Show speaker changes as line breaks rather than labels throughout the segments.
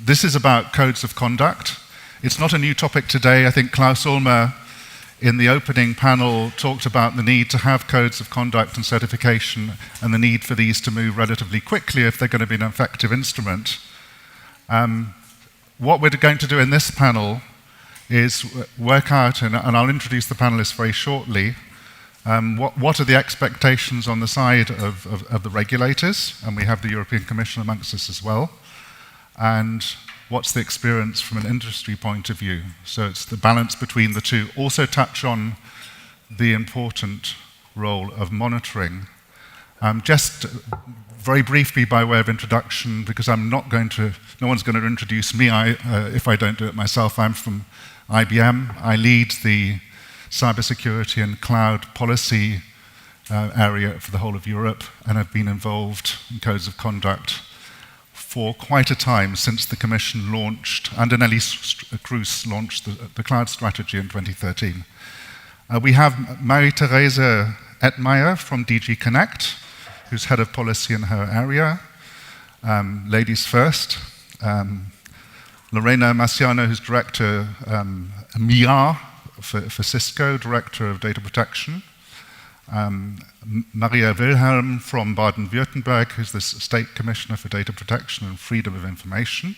This is about codes of conduct. It's not a new topic today. I think Klaus Ulmer, in the opening panel, talked about the need to have codes of conduct and certification and the need for these to move relatively quickly if they're going to be an effective instrument. What we're going to do in this panel is work out, and I'll introduce the panelists very shortly, what are the expectations on the side of the regulators, and we have the European Commission amongst us as well, and what's the experience from an industry point of view. So it's the balance between the two. Also touch on the important role of monitoring. Just very briefly by way of introduction, because no one's going to introduce me if I don't do it myself. I'm from IBM. I lead the cybersecurity and cloud policy area for the whole of Europe, and have been involved in codes of conduct for quite a time since the Commission launched, under Nelly Kroes launched the cloud strategy in 2013. We have Marie-Therese Ettmeyer from DG Connect, who's head of policy in her area. Ladies first. Lorena Marciano, who's director MIA for Cisco, director of data protection. Maria Wilhelm from Baden-Württemberg, who's the State Commissioner for Data Protection and Freedom of Information.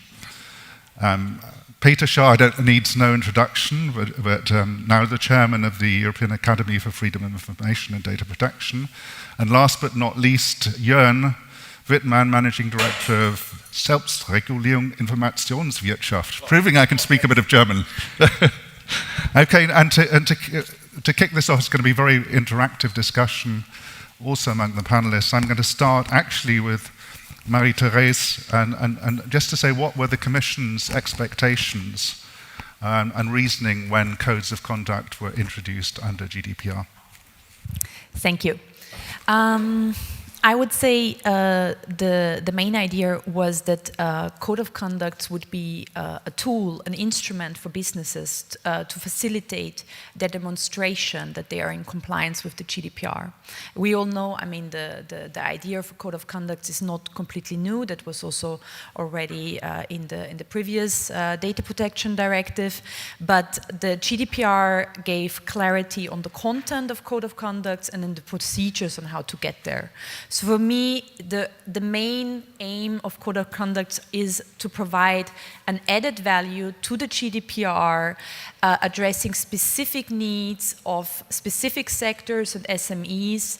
Peter Shaw needs no introduction, but now the chairman of the European Academy for Freedom of Information and Data Protection. And last but not least, Jörn Wittmann, managing director of Selbstregulierung Informationswirtschaft, proving I can speak a bit of German. Okay, and to kick this off, it's going to be a very interactive discussion also among the panelists. I'm going to start actually with Marie-Therese and just to say what were the Commission's expectations and reasoning when codes of conduct were introduced under GDPR.
Thank you. I would say the main idea was that code of conduct would be a tool, an instrument for businesses to facilitate their demonstration that they are in compliance with the GDPR. We all know, I mean, the idea of a code of conduct is not completely new. That was also already in the previous data protection directive. But the GDPR gave clarity on the content of code of conduct and then the procedures on how to get there. So for me, the main aim of code of conduct is to provide an added value to the GDPR, addressing specific needs of specific sectors and SMEs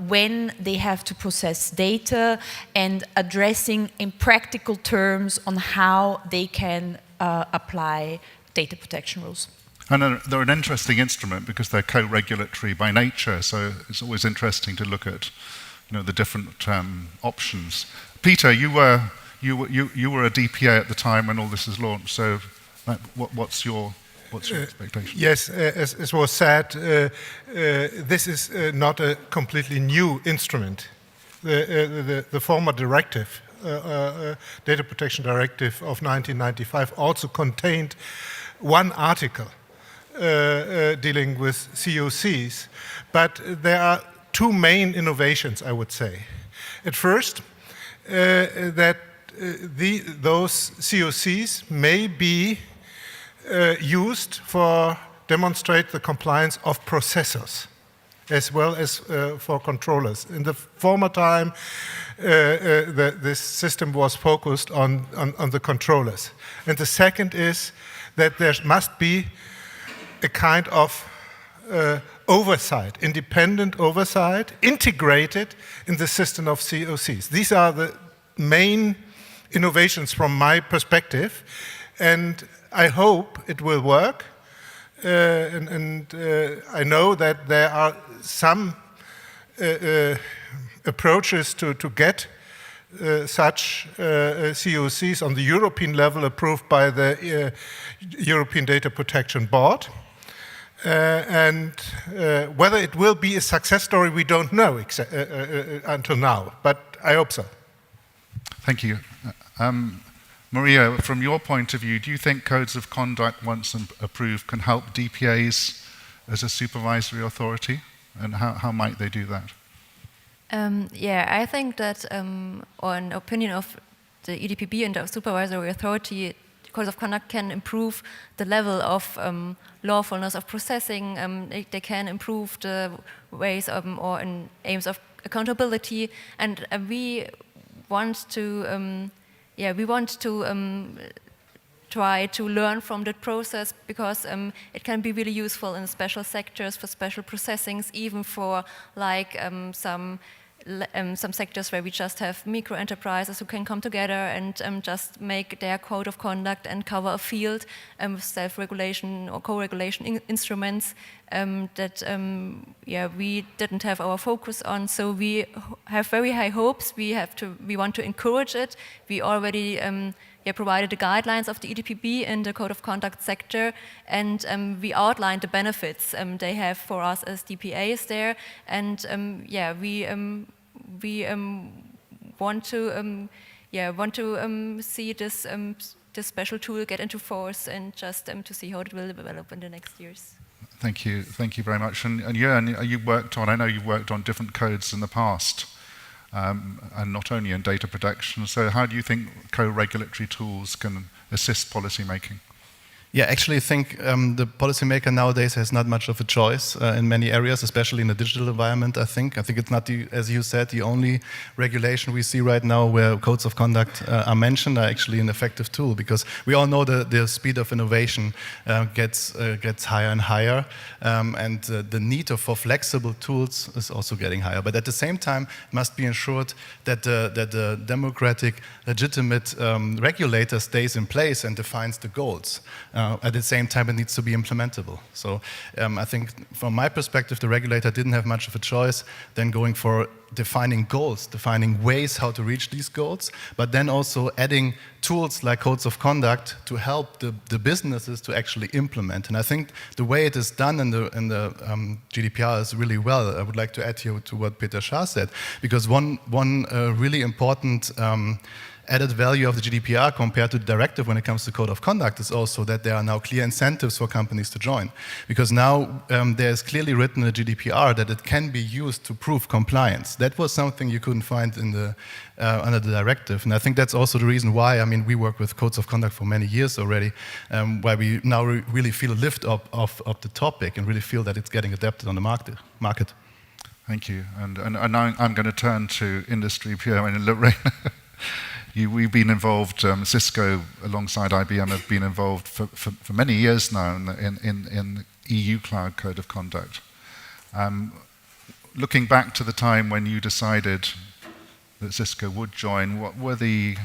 when they have to process data, and addressing in practical terms on how they can apply data protection rules.
And they're an interesting instrument because they're co-regulatory by nature, so it's always interesting to look at, the different options. Peter, you were a DPA at the time when all this was launched. So, what's your expectation?
Yes, as was said, this is not a completely new instrument. The former directive, Data Protection Directive of 1995, also contained one article dealing with COCs, but there are two main innovations, I would say. At first, that those COCs may be used for demonstrate the compliance of processors as well as for controllers. In the former time, this system was focused on the controllers. And the second is that there must be a kind of oversight, independent oversight, integrated in the system of COCs. These are the main innovations from my perspective, and I hope it will work. I know that there are some approaches to get such COCs on the European level approved by the European Data Protection Board. Whether it will be a success story, we don't know until now, but I hope so.
Thank you. Maria, from your point of view, do you think codes of conduct, once approved, can help DPAs as a supervisory authority? And how might they do that?
Yeah, I think that, or an opinion of the EDPB and the supervisory authority code of conduct can improve the level of lawfulness of processing. They can improve the ways or aims of accountability, and we want to try to learn from that process, because it can be really useful in special sectors for special processings, even for like some sectors where we just have micro enterprises who can come together and just make their code of conduct and cover a field with self-regulation or co-regulation instruments that we didn't have our focus on. So we have very high hopes. We want to encourage it. We already provided the guidelines of the EDPB in the code of conduct sector, and we outlined the benefits they have for us as DPAs there, and we want to see this special tool get into force, and just to see how it will develop in the next years.
Thank you very much. And Jörn, I know you've worked on different codes in the past, and not only in data protection. So how do you think co-regulatory tools can assist policy making?
Yeah, actually I think the policymaker nowadays has not much of a choice in many areas, especially in the digital environment, I think. I think it's not, as you said, the only regulation we see right now where codes of conduct are mentioned are actually an effective tool, because we all know the speed of innovation gets higher and higher, and the need for flexible tools is also getting higher. But at the same time, it must be ensured that the democratic, legitimate regulator stays in place and defines the goals. At the same time, it needs to be implementable. So I think from my perspective, the regulator didn't have much of a choice than going for defining goals, defining ways how to reach these goals, but then also adding tools like codes of conduct to help the businesses to actually implement. And I think the way it is done in the GDPR is really well. I would like to add here to what Peter Shah said, because one really important added value of the GDPR compared to the directive when it comes to code of conduct is also that there are now clear incentives for companies to join. Because now there is clearly written in the GDPR that it can be used to prove compliance. That was something you couldn't find in the, under the directive. And I think that's also the reason why, I mean, we work with codes of conduct for many years already, why we now really feel a lift up of the topic and really feel that it's getting adapted on the market.
Thank you. And now I'm going to turn to industry, Pierre and Lorraine. We've been involved, Cisco alongside IBM have been involved for many years now in EU Cloud Code of Conduct. Looking back to the time when you decided that Cisco would join, what were the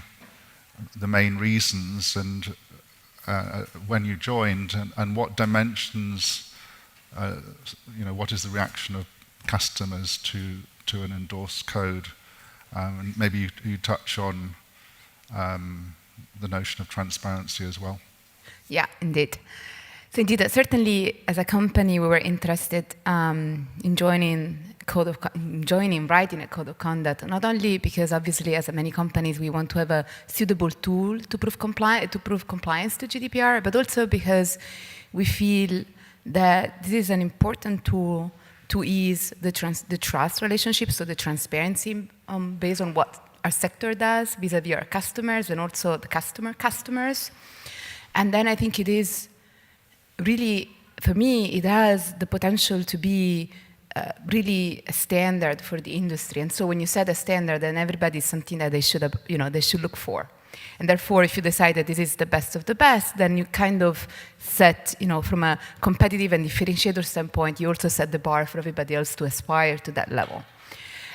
main reasons, and when you joined, and what dimensions, what is the reaction of customers to an endorsed code? And maybe you touch on the notion of transparency as well. Yeah,
indeed. So indeed, certainly as a company, we were interested in writing a code of conduct, not only because obviously as many companies we want to have a suitable tool to prove compliance to GDPR, but also because we feel that this is an important tool to ease the trust relationship, so the transparency based on what our sector does vis-a-vis our customers and also the customers. And then I think it is really, for me, it has the potential to be really a standard for the industry. And so when you set a standard, then everybody is something that they should look for. And therefore, if you decide that this is the best of the best, then you kind of set, from a competitive and differentiator standpoint, you also set the bar for everybody else to aspire to that level.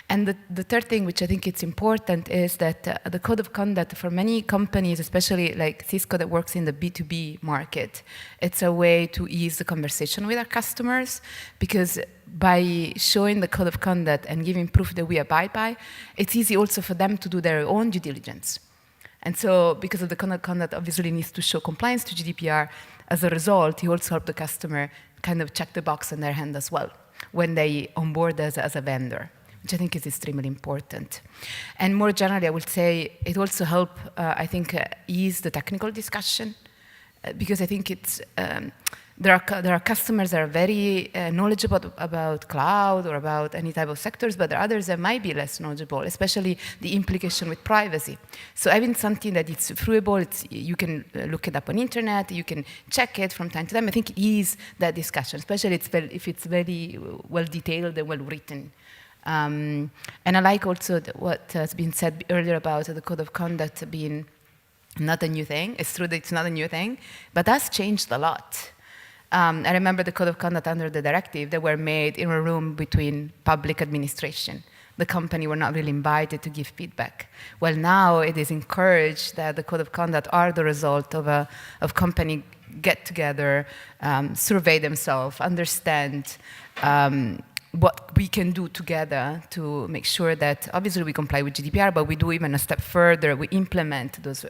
And the third thing, which I think it's important, is that the code of conduct for many companies, especially like Cisco that works in the B2B market, it's a way to ease the conversation with our customers, because by showing the code of conduct and giving proof that we abide by, it's easy also for them to do their own due diligence. And so, because of the code of conduct obviously needs to show compliance to GDPR, as a result, you also help the customer kind of check the box on their hand as well when they onboard as a vendor, which I think is extremely important. And more generally, I would say it also helps, ease the technical discussion,
because I think it's there are customers that are very knowledgeable about cloud or about any type of sectors, but there are others that might be less knowledgeable, especially the implication with privacy. So having something that it's viewable, you can look it up on internet, you can check it from time to time. I think it is that discussion, especially if it's very well detailed and well written. And I like also what has been said earlier about the code of conduct being not a new thing. It's true that it's not a new thing, but that's changed a lot. I remember the code of conduct under the directive that were made in a room between public administration. The company were not really invited to give feedback. Well, now it is encouraged that the code of conduct are the result of company get together, survey themselves, understand what we can do together to make sure that obviously we comply with GDPR, but we do even a step further. We implement those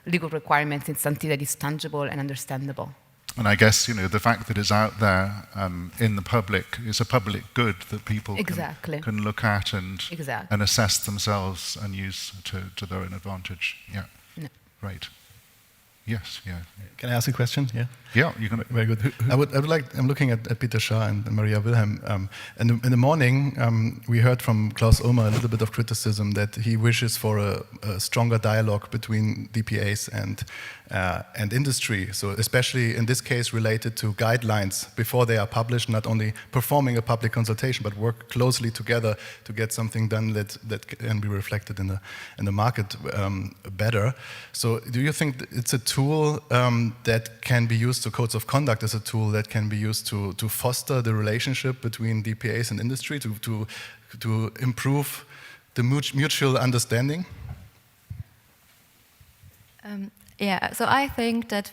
legal requirements in something that is tangible and understandable.
And I guess, the fact that it's out there in the public is a public good that people can look at and assess themselves and use to their own advantage. Yeah. No. Right. Yes, yeah.
Can I ask a question? Yeah.
Yeah, you can.
Very good. I'm looking at Peter Schaar and Maria Wilhelm. In the morning, we heard from Klaus Ulmer a little bit of criticism that he wishes for a stronger dialogue between DPAs and industry. So especially in this case related to guidelines before they are published, not only performing a public consultation, but work closely together to get something done that can be reflected in the market better. So do you think it's a tool that can be used, so codes of conduct as a tool that can be used to foster the relationship between DPAs and industry, to improve the mutual understanding?
Yeah, so I think that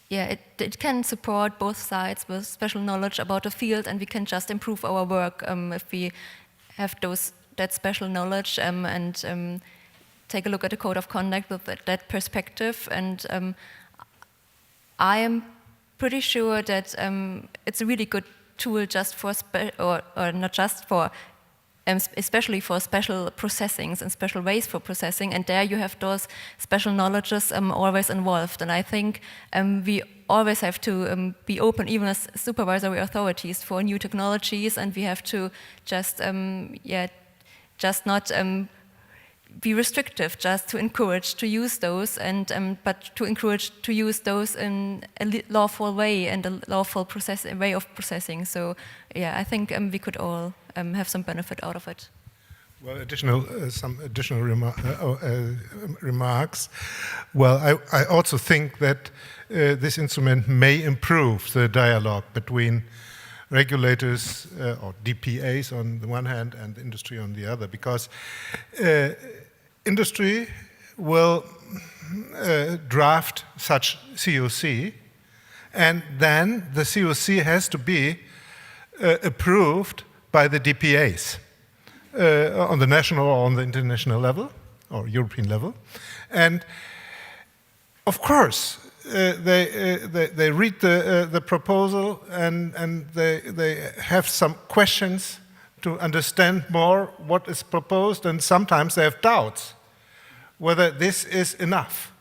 it can support both sides with special knowledge about the field, and we can just improve our work if we have that special knowledge and take a look at the code of conduct with that perspective. And I am pretty sure that it's a really good tool just for, or not just for, especially for special processings and special ways for processing, and there you have those special knowledges always involved. And I think we always have to be open, even as supervisory authorities, for new technologies, and we have to just not be restrictive, just to encourage to use those, and but to encourage to use those in a lawful way and a lawful way of processing. So yeah, I think we could all have some benefit out of it.
Well, some additional remarks. Well, I also think that this instrument may improve the dialogue between regulators or DPAs on the one hand and industry on the other, because industry will draft such COC, and then the COC has to be approved by the DPAs on the national or on the international level or European level. And of course, they read the proposal and they have some questions to understand more what is proposed, and sometimes they have doubts whether this is enough.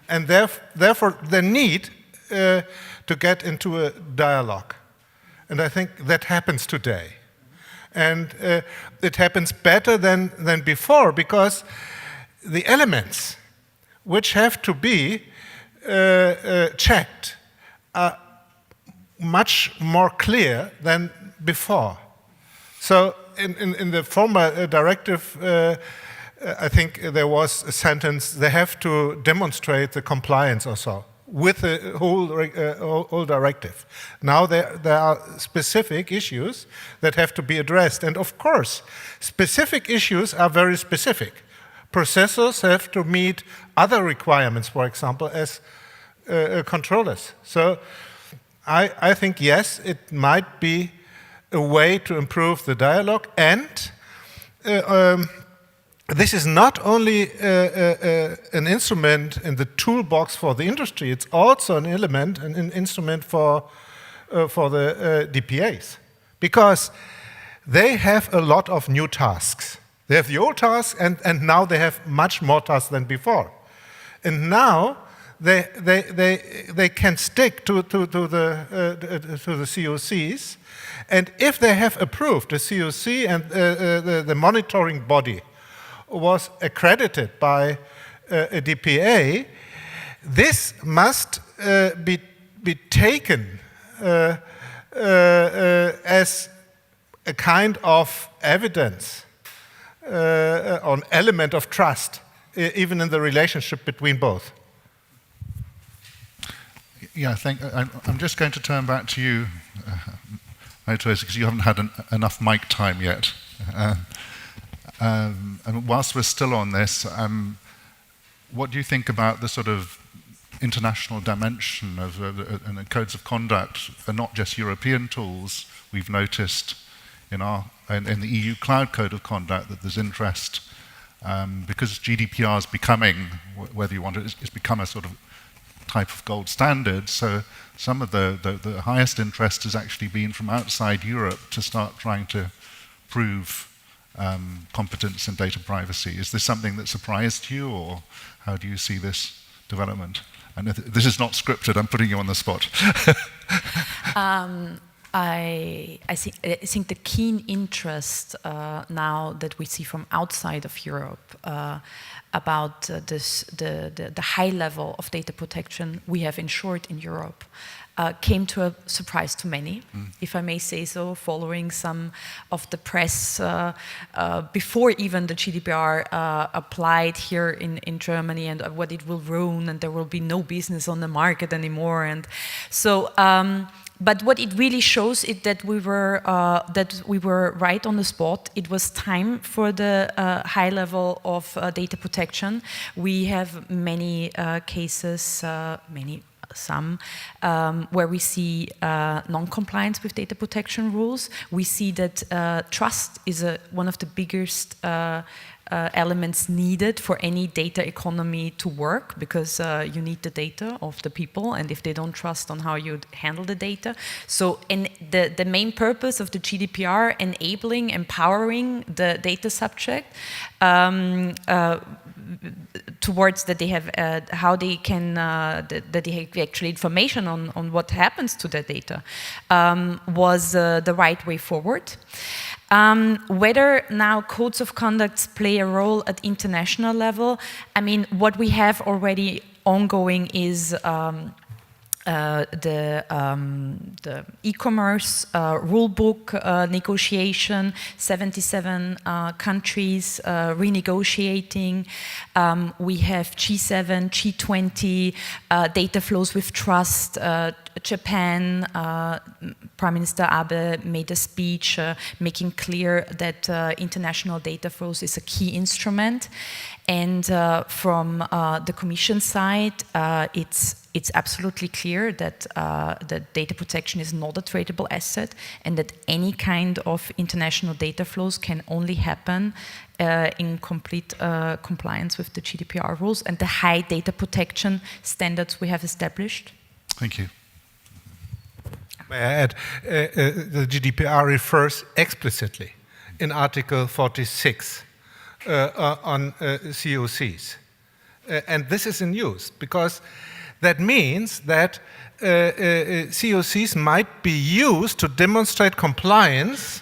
And therefore they need to get into a dialogue. And I think that happens today. And it happens better than before, because the elements which have to be checked are much more clear than before. So in the former directive, I think there was a sentence, they have to demonstrate the compliance or so with the whole directive. Now there are specific issues that have to be addressed. And of course, specific issues are very specific. Processors have to meet other requirements, for example, as controllers. So I think, yes, it might be a way to improve the dialogue. And this is not only an instrument in the toolbox for the industry, it's also an element, an instrument for the DPAs. Because they have a lot of new tasks. They have the old tasks, and now they have much more tasks than before. And now they can stick to the COCs, and if they have approved the COC and the monitoring body was accredited by a DPA, this must be taken as a kind of evidence, an element of trust, even in the relationship between both.
Yeah, I'm just going to turn back to you, Teresa, because you haven't had enough mic time yet. And whilst we're still on this, what do you think about the sort of international dimension of and the codes of conduct are not just European tools? We've noticed in the EU Cloud Code of Conduct that there's interest because GDPR is becoming, whether you want it, it's become a sort of type of gold standard. So some of the highest interest has actually been from outside Europe to start trying to prove competence in data privacy. Is this something that surprised you, or how do you see this development? And this is not scripted, I'm putting you on the spot.
I think the keen interest now that we see from outside of Europe about the high level of data protection we have ensured in Europe came to a surprise to many, if I may say so, following some of the press before even the GDPR applied here in Germany, and what it will ruin, and there will be no business on the market anymore. And so, but what it really shows is that we were right on the spot. It was time for the high level of data protection. We have many cases, some where we see non-compliance with data protection rules. We see that trust is one of the biggest elements needed for any data economy to work, because you need the data of the people, and if they don't trust on how you handle the data. So the main purpose of the GDPR, empowering the data subject towards that they have how they can that they have actually information on what happens to their data was the right way forward. Whether now codes of conduct play a role at international level, I mean, what we have already ongoing is the e-commerce rulebook negotiation, 77 countries renegotiating. We have G7, G20, data flows with trust. Japan, Prime Minister Abe made a speech making clear that international data flows is a key instrument. And from the Commission side, it's absolutely clear that data protection is not a tradable asset, and that any kind of international data flows can only happen in complete compliance with the GDPR rules and the high data protection standards we have established.
Thank you.
May I add, the GDPR refers explicitly in Article 46 on COCs. And this is in use, because that means that COCs might be used to demonstrate compliance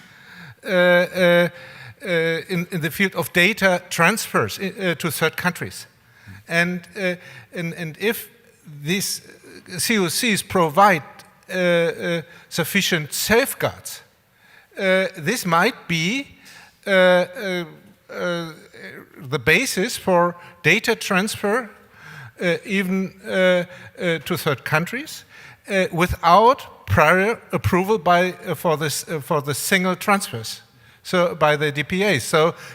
in the field of data transfers to third countries. And if these COCs provide sufficient safeguards, this might be the basis for data transfer even to third countries without prior approval for the single transfers, so by the DPA.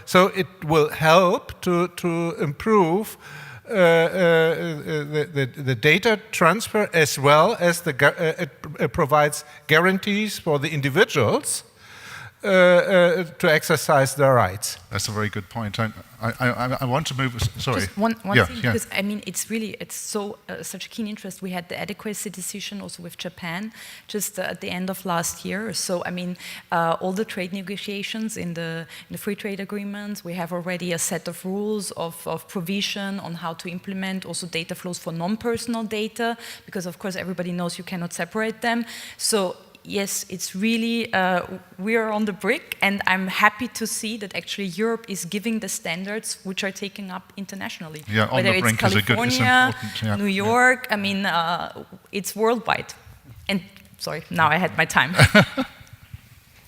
So it will help to improve the data transfer, as well as it provides guarantees for the individuals to exercise their rights.
That's a very good point. I want to move. Sorry.
Just one
Yeah,
thing,
yeah.
because I mean, it's so such a keen interest. We had the adequacy decision also with Japan just at the end of last year. So I mean, all the trade negotiations in the free trade agreements, we have already a set of rules of provision on how to implement also data flows for non-personal data, because of course everybody knows you cannot separate them. So yes, it's really, we are on the brink, and I'm happy to see that actually Europe is giving the standards which are taken up internationally.
Yeah, on
Whether
the brink
it's
is a good, it's
California,
important. Yeah,
New York, I mean, it's worldwide. And sorry, now I had my time.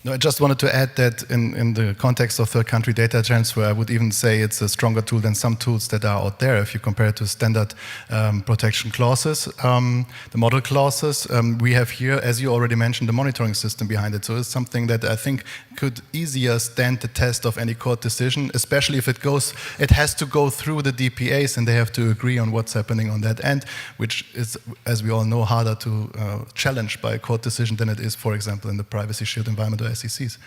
No, I just wanted to add that in the context of third country data transfer, I would even say it's a stronger tool than some tools that are out there. If you compare it to standard protection clauses, the model clauses, we have here, as you already mentioned, the monitoring system behind it. So it's something that I think could easier stand the test of any court decision, especially if it has to go through the DPAs and they have to agree on what's happening on that end, which is, as we all know, harder to challenge by a court decision than it is, for example, in the Privacy Shield environment or SECs.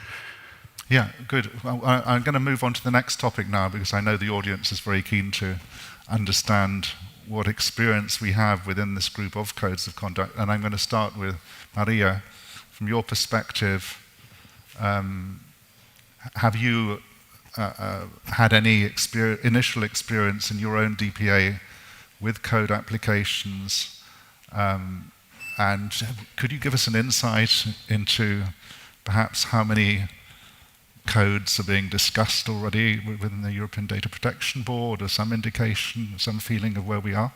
Yeah, good. Well, I'm going to move on to the next topic now, because I know the audience is very keen to understand what experience we have within this group of codes of conduct. And I'm going to start with Maria. From your perspective, have you had any initial experience in your own DPA with code applications? And could you give us an insight into perhaps how many codes are being discussed already within the European Data Protection Board, or some indication, some feeling of where we are?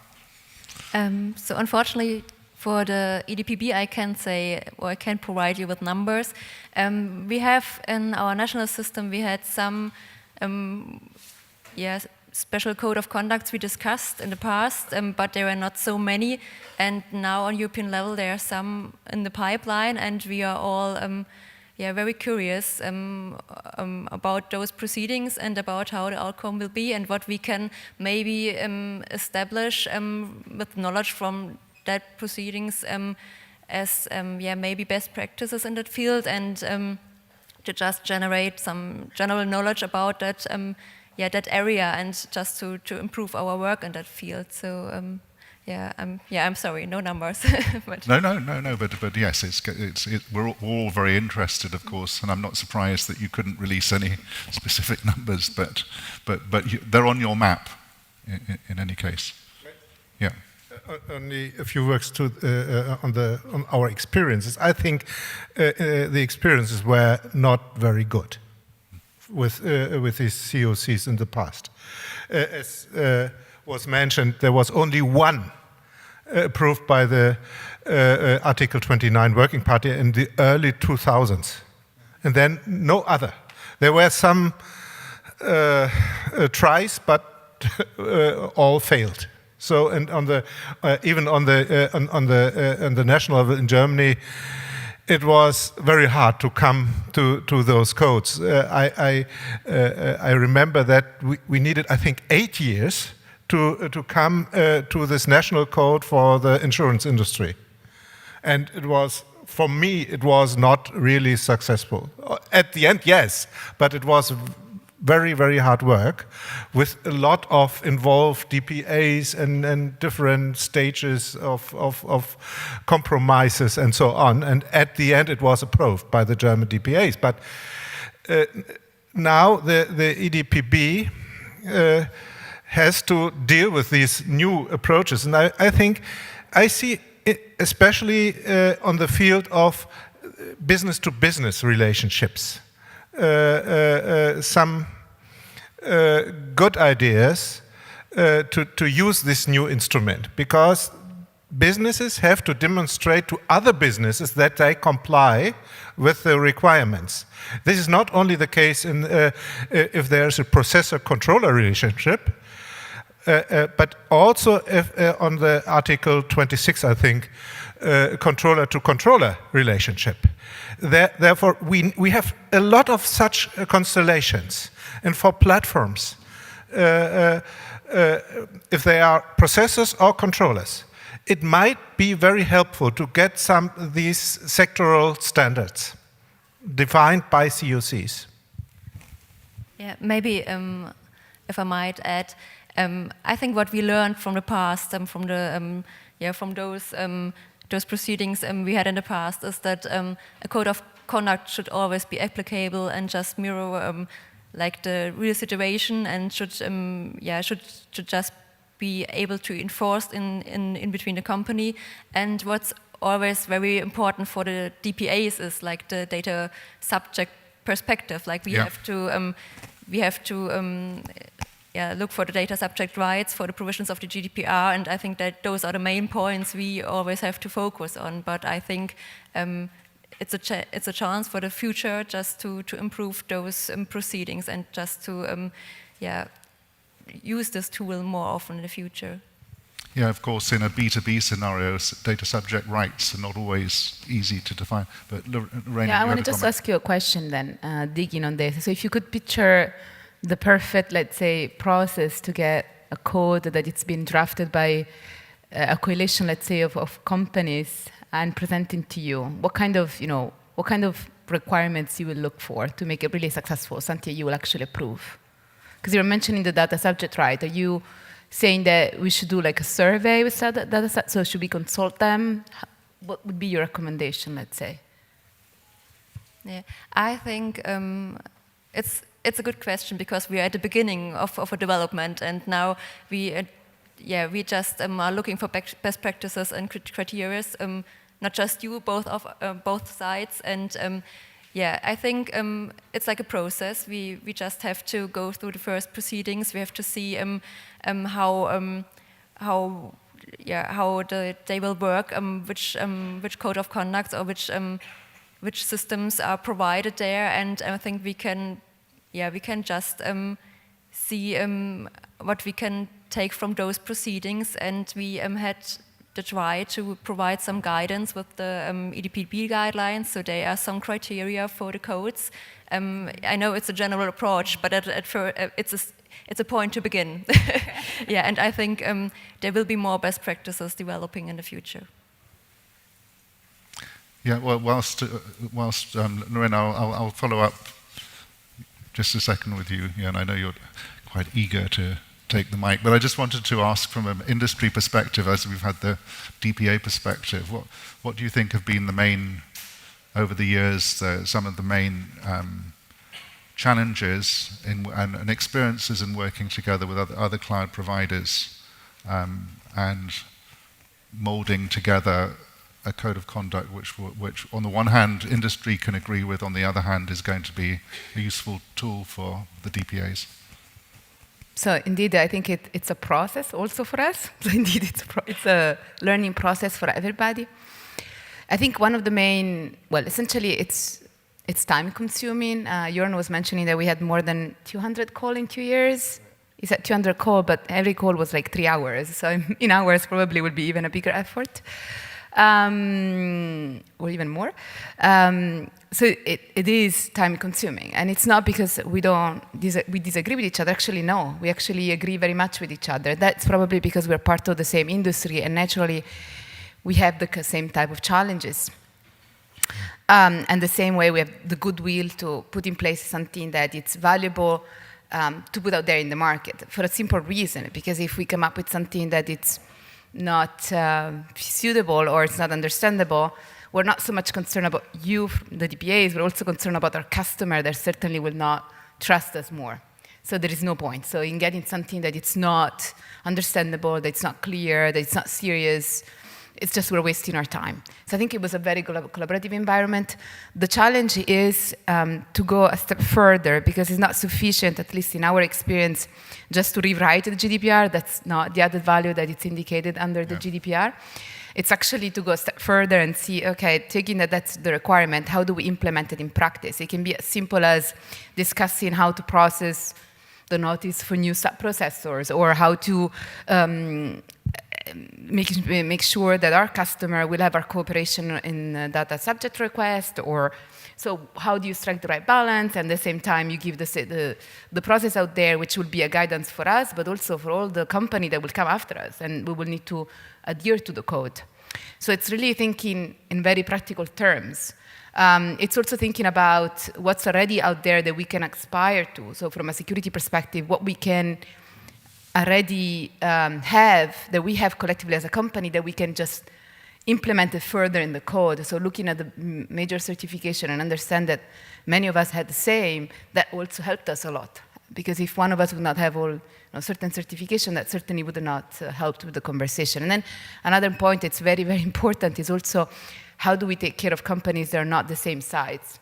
So unfortunately, for the EDPB, I can't say, or I can't provide you with numbers. We have in our national system, we had some special code of conducts we discussed in the past, but there were not so many. And now on European level, there are some in the pipeline, and we are all very curious about those proceedings and about how the outcome will be, and what we can maybe establish with knowledge from that proceedings as maybe best practices in that field, and to just generate some general knowledge about that that area, and just to improve our work in that field. So I'm sorry, no numbers. But
No. But yes, we're all very interested, of course, and I'm not surprised that you couldn't release any specific numbers. But they're on your map, in any case. Yeah.
Only a few words on our experiences. I think the experiences were not very good with these COCs in the past. As was mentioned, there was only one approved by the Article 29 Working Party in the early 2000s, and then no other. There were some tries, but all failed. So, and on the even on the national level in Germany, it was very hard to come to those codes. I remember that we needed, I think, 8 years to come to this national code for the insurance industry, and it was, for me, it was not really successful. At the end, yes, but it was very, very hard work with a lot of involved DPAs and different stages of compromises and so on. And at the end, it was approved by the German DPAs. But now the EDPB has to deal with these new approaches. And I think I see, especially on the field of business-to-business relationships, some good ideas to use this new instrument, because businesses have to demonstrate to other businesses that they comply with the requirements. This is not only the case if there's a processor-controller relationship, but also if, on the Article 26, I think, controller-to-controller relationship. Therefore, we have a lot of such constellations. And for platforms, if they are processors or controllers, it might be very helpful to get some of these sectoral standards. defined by COCs.
Yeah, maybe if I might add, I think what we learned from the past, from those proceedings we had in the past, is that a code of conduct should always be applicable and just mirror like the real situation, and should just be able to enforce in between the company. And what's always very important for the DPAs is like the data subject perspective. Like we have to look for the data subject rights for the provisions of the GDPR, and I think that those are the main points we always have to focus on. But I think it's a chance for the future just to improve those proceedings, and just to use this tool more often in the future.
Yeah, of course, in a B2B scenario, data subject rights are not always easy to define. But Lorraine,
I want to just ask you a question then, digging on this. So if you could picture the perfect, let's say, process to get a code that it's been drafted by a coalition, let's say, of companies and presenting to you, what kind of requirements you will look for to make it really successful, something you will actually approve? Because you were mentioning the data subject right. Are you saying that we should do like a survey with data set? So should we consult them? What would be your recommendation, let's say?
Yeah, I think it's a good question, because we are at the beginning of a development, and now we just are looking for best practices and criteria. Not just you, both sides, and I think it's like a process. We just have to go through the first proceedings. We have to see how they will work, which code of conduct or which systems are provided there, and I think we can just see what we can take from those proceedings, and we had to try to provide some guidance with the EDPB guidelines, so there are some criteria for the codes. I know it's a general approach, but it's a point to begin. Yeah, and I think there will be more best practices developing in the future.
Yeah, well, whilst Lorraine, I'll follow up just a second with you. Yeah, and I know you're quite eager to take the mic, but I just wanted to ask from an industry perspective, as we've had the DPA perspective, what do you think have been the main, over the years, some of the main challenges and experiences in working together with other cloud providers and molding together a code of conduct which on the one hand industry can agree with, on the other hand is going to be a useful tool for the DPAs?
So indeed, I think it's a process also for us. So indeed, it's a learning process for everybody. I think one of the main, essentially it's time consuming. Jorn was mentioning that we had more than 200 calls in 2 years. He said 200 calls, but every call was like 3 hours. So in hours probably would be even a bigger effort. Or even more. So it is time consuming, and it's not because we disagree with each other. Actually, no, we actually agree very much with each other. That's probably because we're part of the same industry, and naturally we have the same type of challenges. And the same way we have the goodwill to put in place something that it's valuable to put out there in the market, for a simple reason, because if we come up with something that it's not suitable or it's not understandable, we're not so much concerned about you, the DPAs, we're also concerned about our customer that certainly will not trust us more. So there is no point. So in getting something that it's not understandable, that it's not clear, that it's not serious, it's just we're wasting our time. So I think it was a very collaborative environment. The challenge is to go a step further, because it's not sufficient, at least in our experience, just to rewrite the GDPR. That's not the added value that it's indicated under the GDPR. It's actually to go a step further and see, okay, taking that's the requirement, how do we implement it in practice? It can be as simple as discussing how to process the notice for new sub-processors, or how to make sure that our customer will have our cooperation in data subject request, or so how do you strike the right balance, and at the same time you give the process out there, which will be a guidance for us, but also for all the company that will come after us, and we will need to adhere to the code. So it's really thinking in very practical terms. It's also thinking about what's already out there that we can aspire to. So from a security perspective, what we can already that we have collectively as a company that we can just implement it further in the code. So looking at the major certification and understand that many of us had the same, that also helped us a lot. Because if one of us would not have all certain certification, that certainly would not help with the conversation. And then another point that's very, very important is also how do we take care of companies that are not the same size?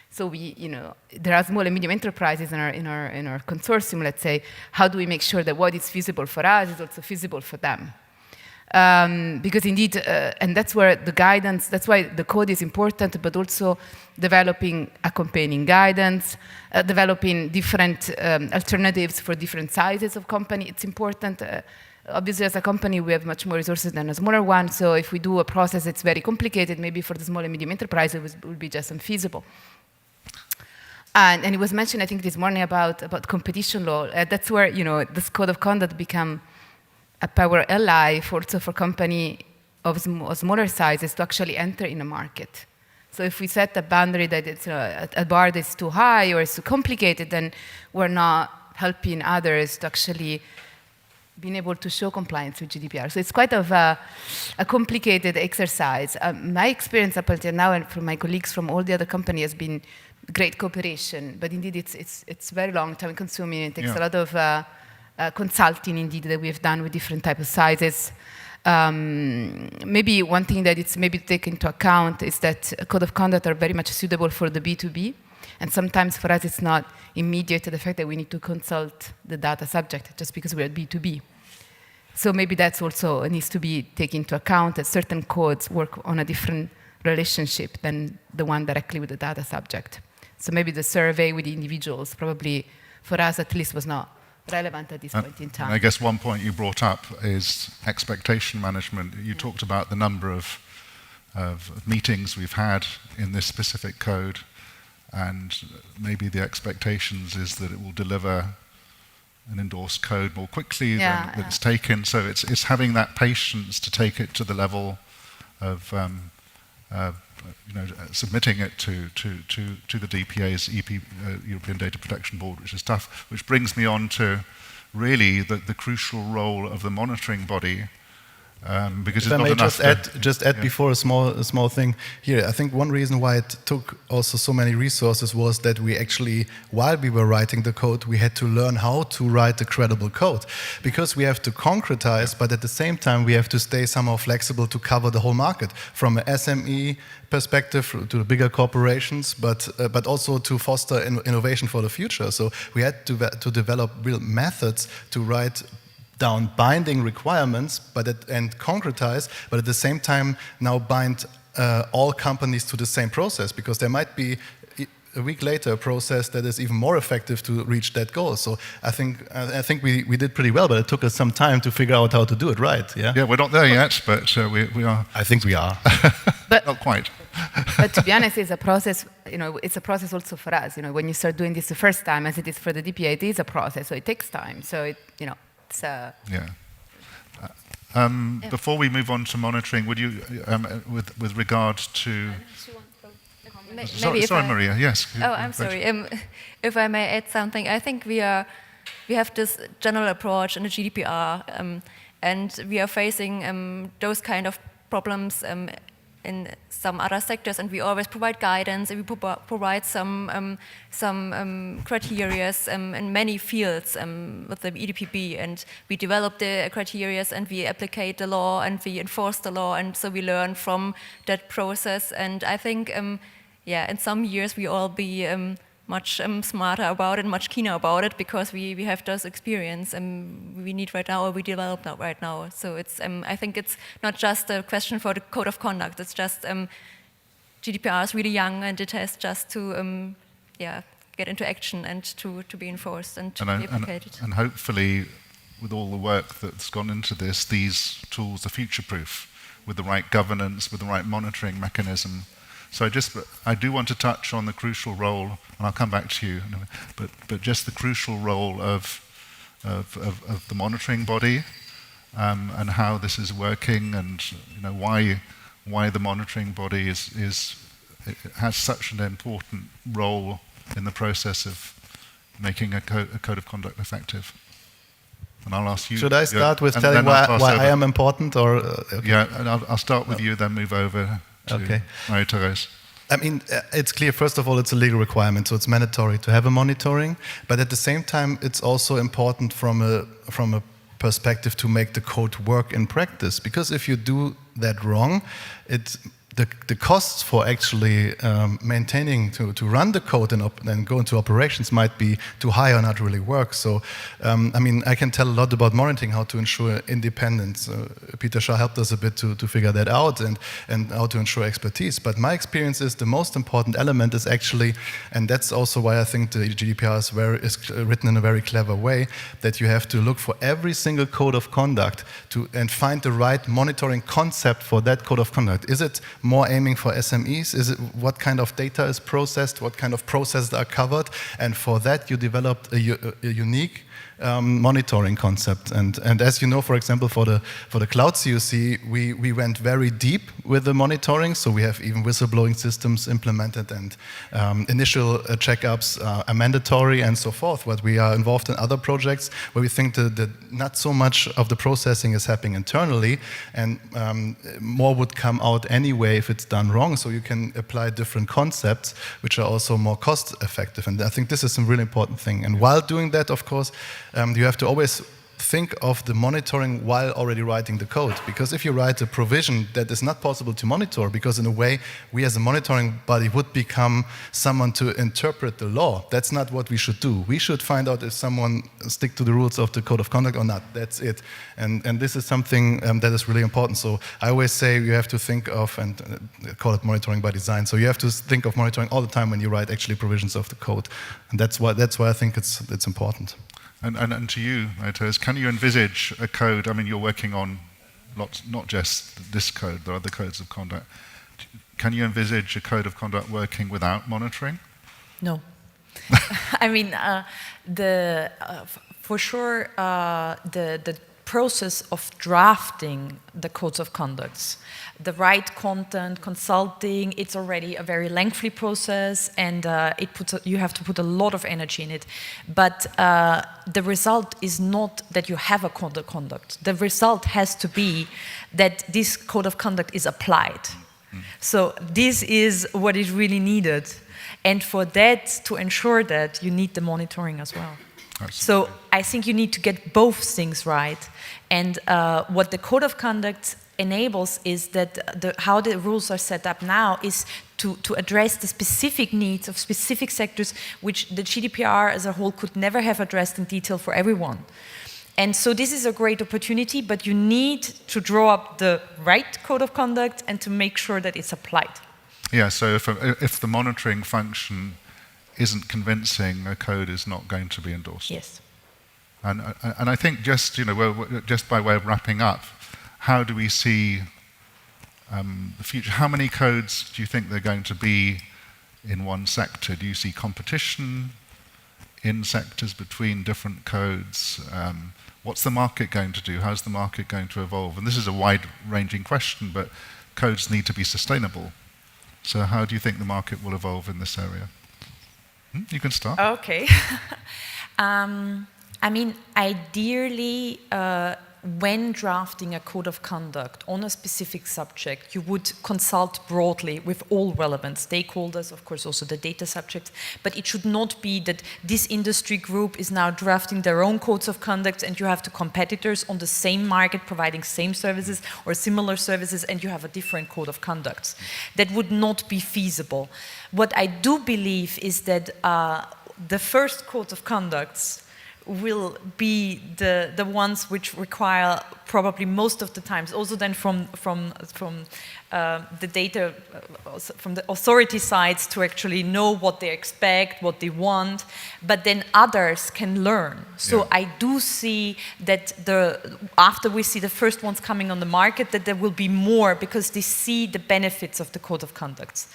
So there are small and medium enterprises in our consortium, let's say. How do we make sure that what is feasible for us is also feasible for them? Because indeed, and that's where the guidance, that's why the code is important, but also developing accompanying guidance, developing different alternatives for different sizes of company. It's important. Obviously, as a company, we have much more resources than a smaller one. So if we do a process that's very complicated, maybe for the small and medium enterprise, it would be just unfeasible. And it was mentioned, I think, this morning about competition law. That's where this code of conduct become a power ally also for company of smaller sizes to actually enter in a market. So if we set a boundary that it's a bar that's too high or it's too complicated, then we're not helping others to actually being able to show compliance with GDPR. So it's quite of a complicated exercise. My experience up until now, and from my colleagues from all the other companies, has been great cooperation. But indeed, it's very long time consuming. It takes a lot of consulting, indeed, that we have done with different types of sizes. Maybe one thing that it's maybe to take into account is that code of conduct are very much suitable for the B2B. And sometimes for us, it's not immediate to the fact that we need to consult the data subject just because we're B2B. So maybe that's also needs to be taken into account that certain codes work on a different relationship than the one directly with the data subject. So maybe the survey with the individuals probably, for us at least, was not relevant at this point in time.
I guess one point you brought up is expectation management. You talked about the number of meetings we've had in this specific code, and maybe the expectations is that it will deliver an endorsed code more quickly than it's taken. So it's having that patience to take it to the level of submitting it to the DPA's European Data Protection Board, which is tough. Which brings me on to really the crucial role of the monitoring body. Because
if
it's
I may
not
just add before a small thing here. I think one reason why it took also so many resources was that we actually, while we were writing the code, we had to learn how to write a credible code, because we have to concretize, but at the same time we have to stay somehow flexible to cover the whole market, from an SME perspective to the bigger corporations, but also to foster innovation for the future. So we had to develop real methods to write down binding requirements, and concretize, but at the same time now bind all companies to the same process, because there might be a week later a process that is even more effective to reach that goal. So I think we did pretty well, but it took us some time to figure out how to do it right. Yeah,
we're not there yet, but we are.
I think we are.
But
not quite.
But to be honest, it's a process. It's a process also for us. When you start doing this the first time, as it is for the DPA, it is a process, so it takes time. So
before we move on to monitoring, would you, with regard to... Sorry, Maria, yes.
Oh, I'm sorry. If I may add something, I think we have this general approach in the GDPR, and we are facing those kind of problems in some other sectors, and we always provide guidance, and we provide some criteria in many fields with the EDPB, and we develop the criteria, and we applicate the law, and we enforce the law, and so we learn from that process. And I think, in some years we all be much smarter about it, much keener about it, because we have those experience we need right now, or we develop right now. So it's I think it's not just a question for the code of conduct. It's just GDPR is really young, and it has just to get into action and to be enforced and to be applicated.
And hopefully, with all the work that's gone into this, these tools are future-proof with the right governance, with the right monitoring mechanism. So I do want to touch on the crucial role, and I'll come back to you, but just the crucial role of the monitoring body, and how this is working, and why the monitoring body is it has such an important role in the process of making a code of conduct effective. And I'll ask you.
Should I start with
and
telling
then I'll
why
pass over.
I am important, or okay.
Yeah, and I'll start with you, then move over to Marie-Thérèse.
I mean, it's clear, first of all, it's a legal requirement, so it's mandatory to have a monitoring, but at the same time, it's also important from a perspective to make the code work in practice, because if you do that wrong, the costs for actually maintaining, to run the code and go into operations might be too high or not really work. So, I mean, I can tell a lot about monitoring, how to ensure independence. Peter Shah helped us a bit to figure that out and how to ensure expertise. But my experience is the most important element is actually, and that's also why I think the GDPR is written in a very clever way, that you have to look for every single code of conduct and find the right monitoring concept for that code of conduct. Is it more aiming for SMEs? Is it what kind of data is processed? What kind of processes are covered? And for that, you developed a unique monitoring concept. And as you know, for example, for the cloud COC, we went very deep with the monitoring. So we have even whistleblowing systems implemented, and initial checkups are mandatory and so forth. But we are involved in other projects where we think that not so much of the processing is happening internally, and more would come out anyway if it's done wrong. So you can apply different concepts, which are also more cost effective. And I think this is a really important thing. And while doing that, of course, you have to always think of the monitoring while already writing the code. Because if you write a provision that is not possible to monitor, because in a way, we as a monitoring body would become someone to interpret the law. That's not what we should do. We should find out if someone stick to the rules of the code of conduct or not. That's it. And this is something that is really important. So I always say you have to think of, and call it monitoring by design. So you have to think of monitoring all the time when you write actually provisions of the code. And that's why I think it's important.
And to you, Marie-Thérèse, can you envisage a code? I mean, you're working on lots, not just this code, there are other codes of conduct. Can you envisage a code of conduct working without monitoring?
No. I mean, for sure, the process of drafting the codes of conducts, the right content, consulting, it's already a very lengthy process, and you have to put a lot of energy in it. But the result is not that you have a code of conduct. The result has to be that this code of conduct is applied. So this is what is really needed. And for that, to ensure that, you need the monitoring as well. So I think you need to get both things right. And what the code of conduct enables is that how the rules are set up now is to address the specific needs of specific sectors, which the GDPR as a whole could never have addressed in detail for everyone. And so this is a great opportunity, but you need to draw up the right code of conduct and to make sure that it's applied.
Yeah, so if the monitoring function isn't convincing, a code is not going to be endorsed.
Yes.
And I think just by way of wrapping up, how do we see the future? How many codes do you think there are going to be in one sector? Do you see competition in sectors between different codes? What's the market going to do? How's the market going to evolve? And this is a wide-ranging question, but codes need to be sustainable. So how do you think the market will evolve in this area? You can start.
Okay. I mean, ideally, when drafting a code of conduct on a specific subject, you would consult broadly with all relevant stakeholders, of course also the data subjects, but it should not be that this industry group is now drafting their own codes of conduct and you have two competitors on the same market providing same services or similar services and you have a different code of conduct. That would not be feasible. What I do believe is that the first code of conducts will be the ones which require probably most of the times, also then from the data, from the authority sides to actually know what they expect, what they want, but then others can learn. So yeah. I do see that after we see the first ones coming on the market, that there will be more because they see the benefits of the code of conduct.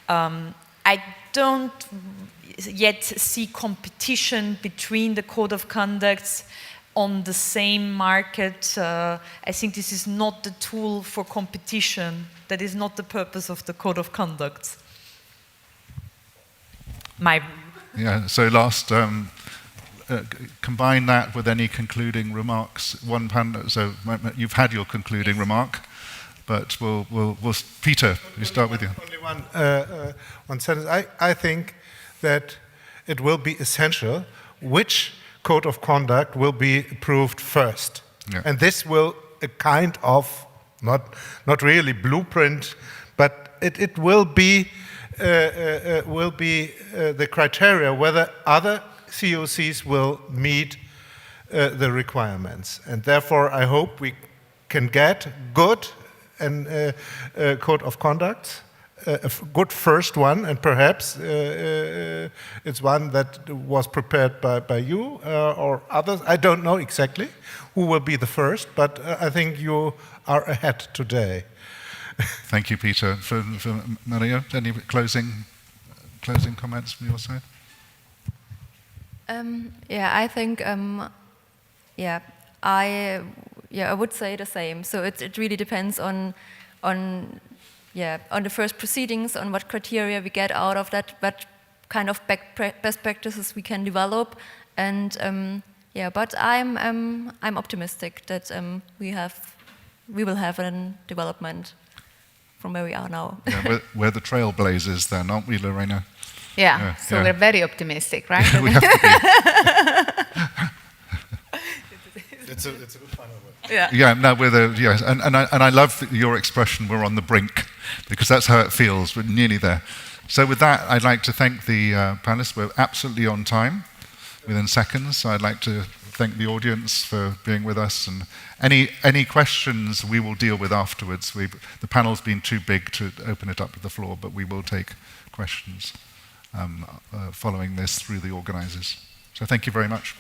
I don't yet see competition between the code of conducts on the same market. I think this is not the tool for competition. That is not the purpose of the code of conduct. my
Yeah, so last, combine that with any concluding remarks. One panel, so you've had your concluding remark, but Peter, we start with you.
Only one sentence. I think that it will be essential which code of conduct will be approved first.
Yeah.
And this will a kind of, not really blueprint, but it will be the criteria whether other COCs will meet the requirements. And therefore, I hope we can get good code of conduct, a good first one, and perhaps it's one that was prepared by you or others. I don't know exactly who will be the first, but I think you are ahead today.
Thank you, Peter. For Maria, any closing comments from your side?
I think, I would say the same. So it really depends on the first proceedings, on what criteria we get out of that, what kind of best practices we can develop, and but I'm optimistic that we will have a development from where we are now.
Yeah, we're the trailblazers then, aren't we, Lorena?
Yeah, so we're very optimistic, right?
We have to be.
It's a good final word.
Yeah.
Yeah, no, yes, and I love your expression, we're on the brink, because that's how it feels, we're nearly there. So with that, I'd like to thank the panelists. We're absolutely on time, within seconds. So I'd like to thank the audience for being with us, and any questions we will deal with afterwards. The panel's been too big to open it up to the floor, but we will take questions following this through the organisers. So thank you very much.